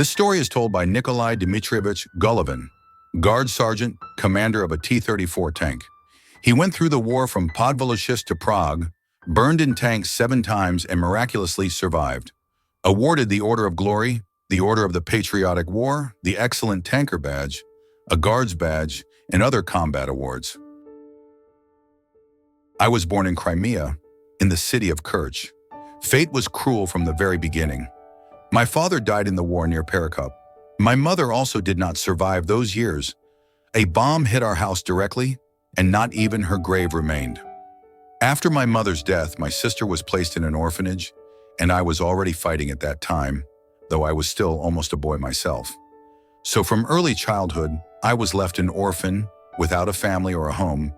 This story is told by Nikolay Dmitrievich Golovin, Guard Sergeant, commander of a T-34 tank. He went through the war from Podvolochisk to Prague, burned in tanks 7 times and miraculously survived. Awarded the Order of Glory, the Order of the Patriotic War, the Excellent Tanker Badge, a Guards Badge, and other combat awards. I was born in Crimea, in the city of Kerch. Fate was cruel from the very beginning. My father died in the war near Prague. My mother also did not survive those years. A bomb hit our house directly, and not even her grave remained. After my mother's death, my sister was placed in an orphanage, and I was already fighting at that time, though I was still almost a boy myself. So from early childhood, I was left an orphan, without a family or a home,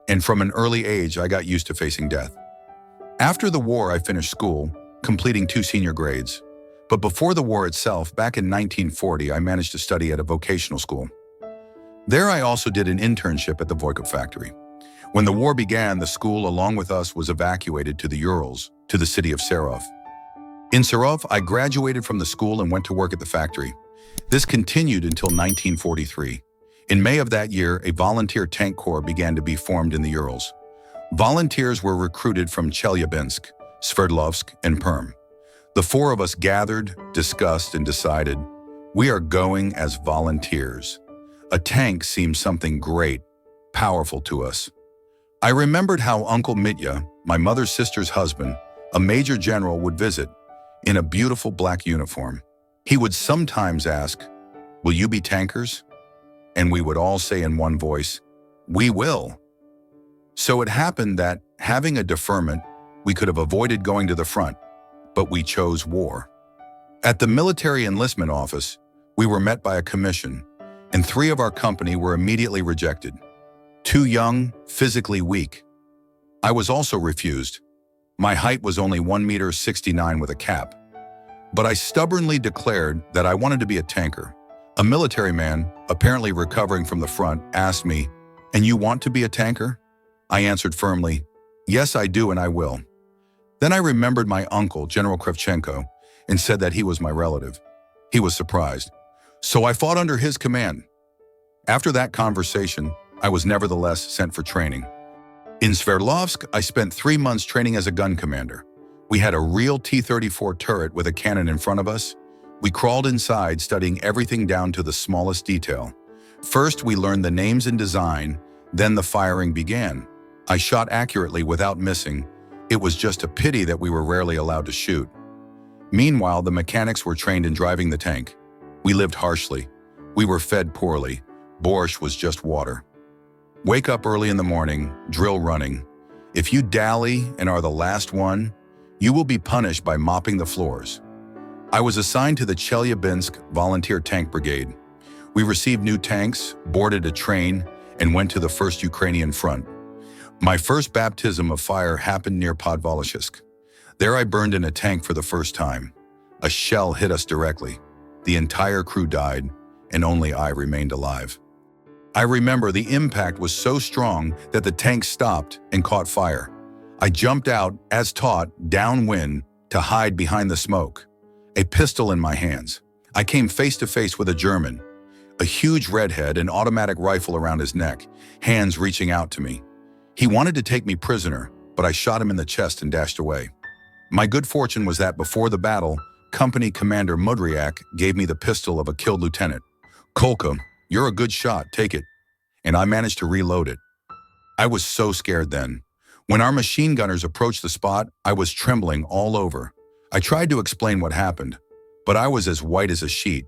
and from an early age, I got used to facing death. After the war, I finished school, completing 2 senior grades. But before the war itself, back in 1940, I managed to study at a vocational school. There I also did an internship at the Voiko factory. When the war began, the school, along with us, was evacuated to the Urals, to the city of Sarov. In Sarov, I graduated from the school and went to work at the factory. This continued until 1943. In May of that year, a volunteer tank corps began to be formed in the Urals. Volunteers were recruited from Chelyabinsk, Sverdlovsk, and Perm. The 4 of us gathered, discussed, and decided, we are going as volunteers. A tank seemed something great, powerful to us. I remembered how Uncle Mitya, my mother's sister's husband, a major general, would visit in a beautiful black uniform. He would sometimes ask, will you be tankers? And we would all say in one voice, we will. So it happened that, having a deferment, we could have avoided going to the front, but we chose war. At the military enlistment office, we were met by a commission, and 3 of our company were immediately rejected. 2 young, physically weak. I was also refused. My height was only 1.69 meters with a cap. But I stubbornly declared that I wanted to be a tanker. A military man, apparently recovering from the front, asked me, and you want to be a tanker? I answered firmly, yes, I do, and I will. Then I remembered my uncle, General Kravchenko, and said that he was my relative. He was surprised. So I fought under his command. After that conversation, I was nevertheless sent for training. In Sverdlovsk, I spent 3 months training as a gun commander. We had a real T-34 turret with a cannon in front of us. We crawled inside, studying everything down to the smallest detail. First, we learned the names and design, then the firing began. I shot accurately without missing. It was just a pity that we were rarely allowed to shoot. Meanwhile, the mechanics were trained in driving the tank. We lived harshly. We were fed poorly. Borscht was just water. Wake up early in the morning, drill running. If you dally and are the last one, you will be punished by mopping the floors. I was assigned to the Chelyabinsk Volunteer Tank Brigade. We received new tanks, boarded a train, and went to the First Ukrainian Front. My first baptism of fire happened near Podvolochisk. There I burned in a tank for the first time. A shell hit us directly. The entire crew died, and only I remained alive. I remember the impact was so strong that the tank stopped and caught fire. I jumped out, as taught, downwind to hide behind the smoke. A pistol in my hands. I came face to face with a German. A huge redhead, an automatic rifle around his neck, hands reaching out to me. He wanted to take me prisoner, but I shot him in the chest and dashed away. My good fortune was that before the battle, Company Commander Mudryak gave me the pistol of a killed lieutenant. Kolka, you're a good shot, take it. And I managed to reload it. I was so scared then. When our machine gunners approached the spot, I was trembling all over. I tried to explain what happened, but I was as white as a sheet.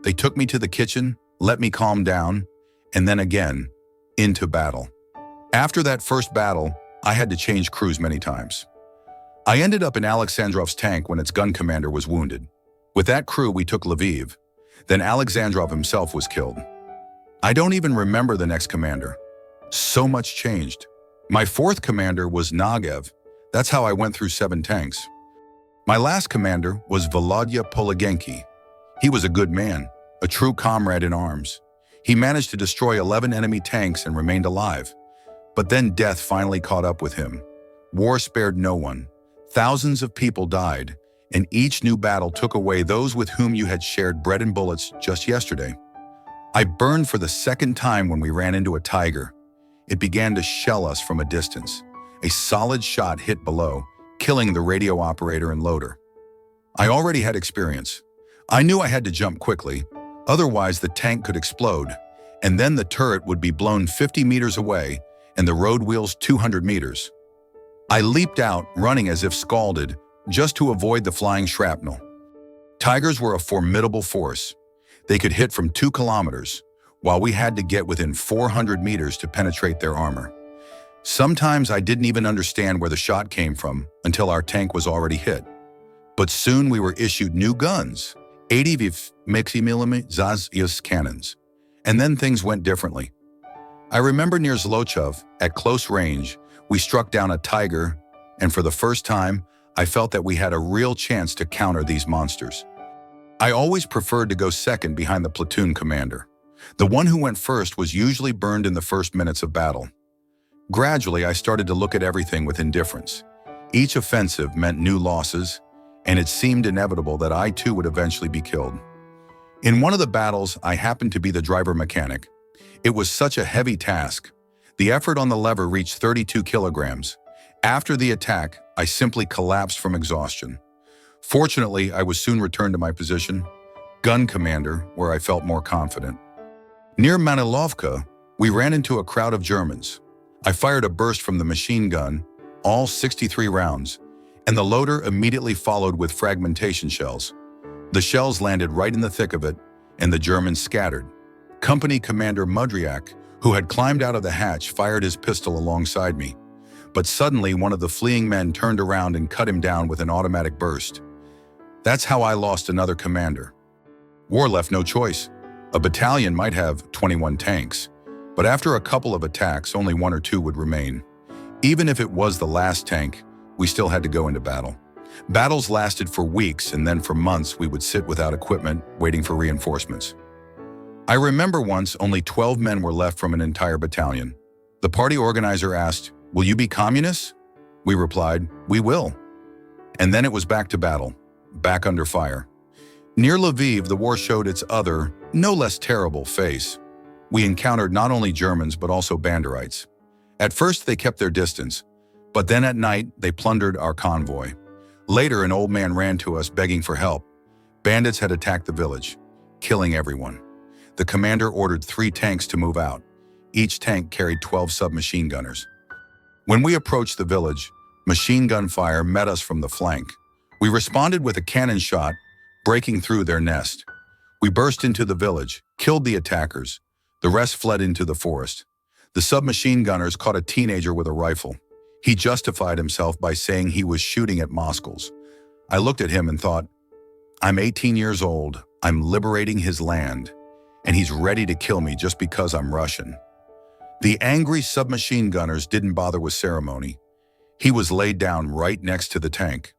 They took me to the kitchen, let me calm down, and then again, into battle. After that first battle, I had to change crews many times. I ended up in Alexandrov's tank when its gun commander was wounded. With that crew, we took Lviv. Then Alexandrov himself was killed. I don't even remember the next commander. So much changed. My 4th commander was Nagev. That's how I went through 7 tanks. My last commander was Volodya Polagenki. He was a good man, a true comrade in arms. He managed to destroy 11 enemy tanks and remained alive. But then death finally caught up with him. War spared no one. Thousands of people died, and each new battle took away those with whom you had shared bread and bullets just yesterday. I burned for the second time when we ran into a tiger. It began to shell us from a distance. A solid shot hit below, killing the radio operator and loader. I already had experience. I knew I had to jump quickly, otherwise the tank could explode, and then the turret would be blown 50 meters away and the road wheels 200 meters. I leaped out, running as if scalded, just to avoid the flying shrapnel. Tigers were a formidable force. They could hit from 2 kilometers, while we had to get within 400 meters to penetrate their armor. Sometimes I didn't even understand where the shot came from until our tank was already hit. But soon we were issued new guns, 80 mm Zaz cannons, and then things went differently. I remember near Zlochov, at close range, we struck down a tiger, and for the first time, I felt that we had a real chance to counter these monsters. I always preferred to go second behind the platoon commander. The one who went first was usually burned in the first minutes of battle. Gradually, I started to look at everything with indifference. Each offensive meant new losses, and it seemed inevitable that I too would eventually be killed. In one of the battles, I happened to be the driver mechanic. It was such a heavy task. The effort on the lever reached 32 kilograms. After the attack, I simply collapsed from exhaustion. Fortunately, I was soon returned to my position, gun commander, where I felt more confident. Near Manilovka, we ran into a crowd of Germans. I fired a burst from the machine gun, all 63 rounds, and the loader immediately followed with fragmentation shells. The shells landed right in the thick of it, and the Germans scattered. Company Commander Mudriak, who had climbed out of the hatch, fired his pistol alongside me. But suddenly, one of the fleeing men turned around and cut him down with an automatic burst. That's how I lost another commander. War left no choice. A battalion might have 21 tanks, but after a couple of attacks, only 1 or 2 would remain. Even if it was the last tank, we still had to go into battle. Battles lasted for weeks, and then for months we would sit without equipment, waiting for reinforcements. I remember once only 12 men were left from an entire battalion. The party organizer asked, "Will you be communists?" We replied, "We will." And then it was back to battle, back under fire. Near Lviv, the war showed its other, no less terrible face. We encountered not only Germans but also Banderites. At first they kept their distance, but then at night they plundered our convoy. Later an old man ran to us begging for help. Bandits had attacked the village, killing everyone. The commander ordered 3 tanks to move out. Each tank carried 12 submachine gunners. When we approached the village, machine gun fire met us from the flank. We responded with a cannon shot, breaking through their nest. We burst into the village, killed the attackers. The rest fled into the forest. The submachine gunners caught a teenager with a rifle. He justified himself by saying he was shooting at Moskals. I looked at him and thought, I'm 18 years old, I'm liberating his land, and he's ready to kill me just because I'm Russian. The angry submachine gunners didn't bother with ceremony. He was laid down right next to the tank.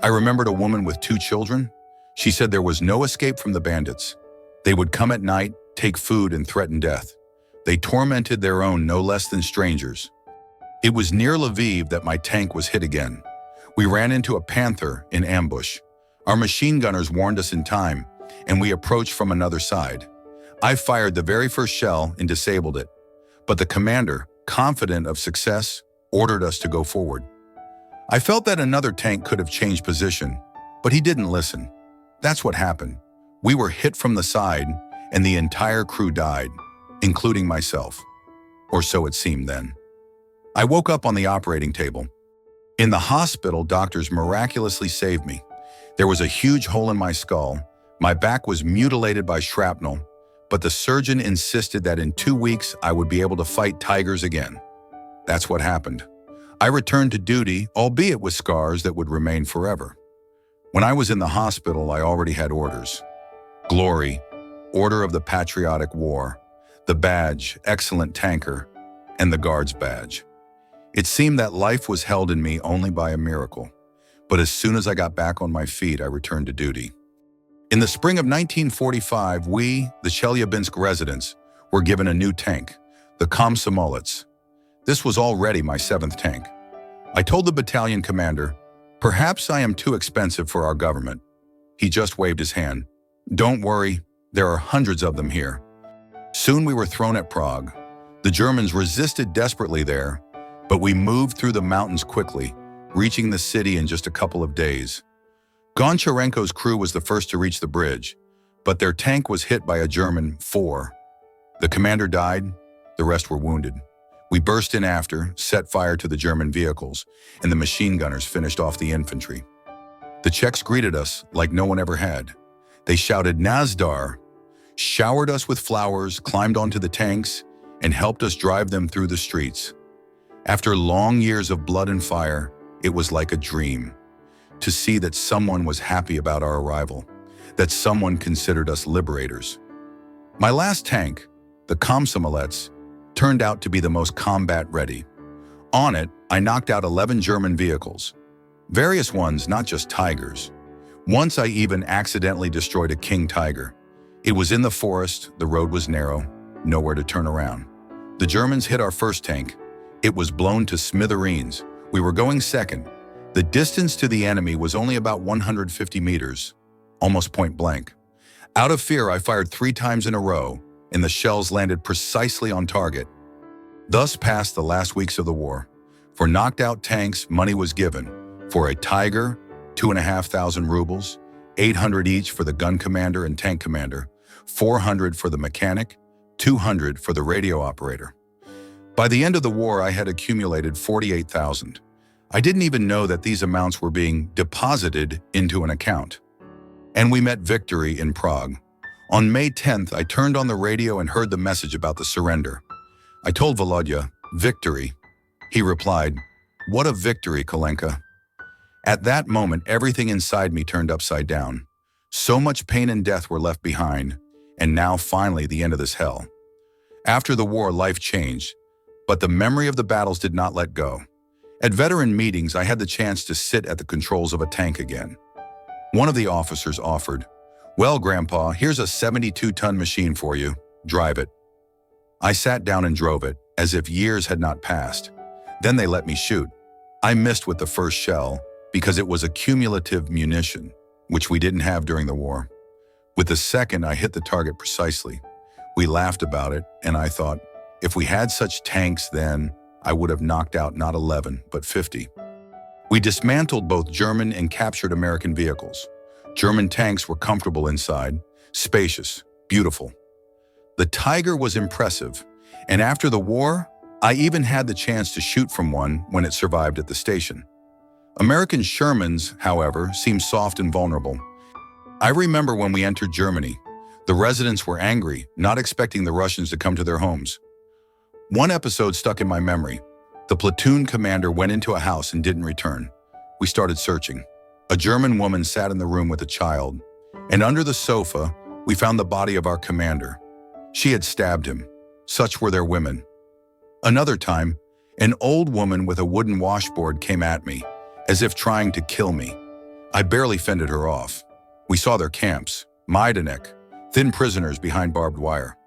I remembered a woman with 2 children. She said there was no escape from the bandits. They would come at night, take food, and threaten death. They tormented their own no less than strangers. It was near Lviv that my tank was hit again. We ran into a panther in ambush. Our machine gunners warned us in time, and we approached from another side. I fired the very first shell and disabled it, but the commander, confident of success, ordered us to go forward. I felt that another tank could have changed position, but he didn't listen. That's what happened. We were hit from the side, and the entire crew died, including myself. Or so it seemed then. I woke up on the operating table. In the hospital, doctors miraculously saved me. There was a huge hole in my skull. My back was mutilated by shrapnel, but the surgeon insisted that in 2 weeks I would be able to fight tigers again. That's what happened. I returned to duty, albeit with scars that would remain forever. When I was in the hospital, I already had orders. Glory, Order of the Patriotic War, the badge, Excellent Tanker, and the Guards badge. It seemed that life was held in me only by a miracle, but as soon as I got back on my feet, I returned to duty. In the spring of 1945, we, the Chelyabinsk residents, were given a new tank, the Komsomolets. This was already my 7th tank. I told the battalion commander, Perhaps I am too expensive for our government. He just waved his hand. Don't worry, there are hundreds of them here. Soon we were thrown at Prague. The Germans resisted desperately there, but we moved through the mountains quickly, reaching the city in just a couple of days. Goncharenko's crew was the first to reach the bridge, but their tank was hit by a German 4. The commander died, the rest were wounded. We burst in after, set fire to the German vehicles, and the machine gunners finished off the infantry. The Czechs greeted us like no one ever had. They shouted "Nazdar," showered us with flowers, climbed onto the tanks, and helped us drive them through the streets. After long years of blood and fire, it was like a dream to see that someone was happy about our arrival, that someone considered us liberators. My last tank, the Komsomolets, turned out to be the most combat-ready. On it, I knocked out 11 German vehicles. Various ones, not just Tigers. Once I even accidentally destroyed a King Tiger. It was in the forest, the road was narrow, nowhere to turn around. The Germans hit our first tank. It was blown to smithereens. We were going second. The distance to the enemy was only about 150 meters, almost point blank. Out of fear, I fired 3 times in a row, and the shells landed precisely on target. Thus passed the last weeks of the war. For knocked-out tanks, money was given. For a Tiger, 2,500 rubles, 800 each for the gun commander and tank commander, 400 for the mechanic, 200 for the radio operator. By the end of the war, I had accumulated 48,000. I didn't even know that these amounts were being deposited into an account. And we met victory in Prague. On May 10th, I turned on the radio and heard the message about the surrender. I told Volodya, "Victory." He replied, "What a victory, Kolenka." At that moment, everything inside me turned upside down. So much pain and death were left behind, and now finally the end of this hell. After the war, life changed, but the memory of the battles did not let go. At veteran meetings, I had the chance to sit at the controls of a tank again. One of the officers offered, "Well, Grandpa, here's a 72-ton machine for you. Drive it." I sat down and drove it, as if years had not passed. Then they let me shoot. I missed with the first shell, because it was a cumulative munition, which we didn't have during the war. With the second, I hit the target precisely. We laughed about it, and I thought, if we had such tanks then, I would have knocked out not 11, but 50. We dismantled both German and captured American vehicles. German tanks were comfortable inside, spacious, beautiful. The Tiger was impressive, and after the war, I even had the chance to shoot from one when it survived at the station. American Shermans, however, seemed soft and vulnerable. I remember when we entered Germany, the residents were angry, not expecting the Russians to come to their homes. One episode stuck in my memory. The platoon commander went into a house and didn't return. We started searching. A German woman sat in the room with a child, and under the sofa, we found the body of our commander. She had stabbed him. Such were their women. Another time, an old woman with a wooden washboard came at me, as if trying to kill me. I barely fended her off. We saw their camps, Majdanek, thin prisoners behind barbed wire.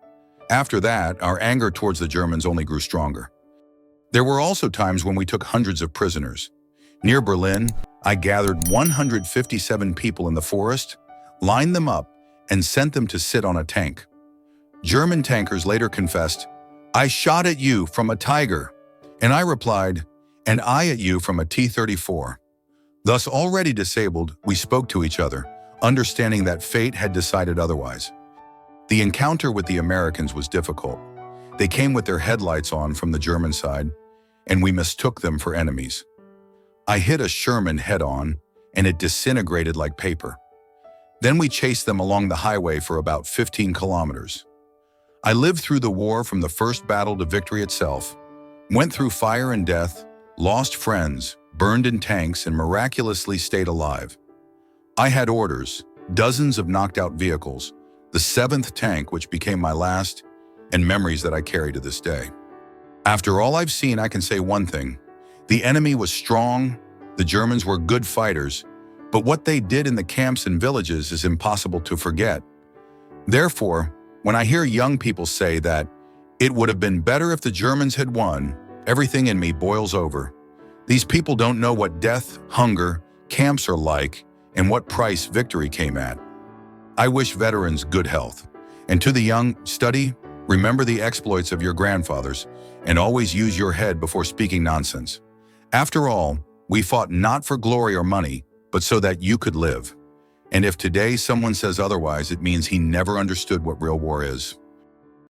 After that, our anger towards the Germans only grew stronger. There were also times when we took hundreds of prisoners. Near Berlin, I gathered 157 people in the forest, lined them up, and sent them to sit on a tank. German tankers later confessed, "I shot at you from a Tiger," and I replied, "And I at you from a T-34. Thus, already disabled, we spoke to each other, understanding that fate had decided otherwise. The encounter with the Americans was difficult. They came with their headlights on from the German side, and we mistook them for enemies. I hit a Sherman head-on, and it disintegrated like paper. Then we chased them along the highway for about 15 kilometers. I lived through the war from the first battle to victory itself, went through fire and death, lost friends, burned in tanks, and miraculously stayed alive. I had orders, dozens of knocked-out vehicles, the 7th tank, which became my last, and memories that I carry to this day. After all I've seen, I can say one thing. The enemy was strong, the Germans were good fighters, but what they did in the camps and villages is impossible to forget. Therefore, when I hear young people say that it would have been better if the Germans had won, everything in me boils over. These people don't know what death, hunger, camps are like, and what price victory came at. I wish veterans good health. And to the young, study, remember the exploits of your grandfathers, and always use your head before speaking nonsense. After all, we fought not for glory or money, but so that you could live. And if today someone says otherwise, it means he never understood what real war is.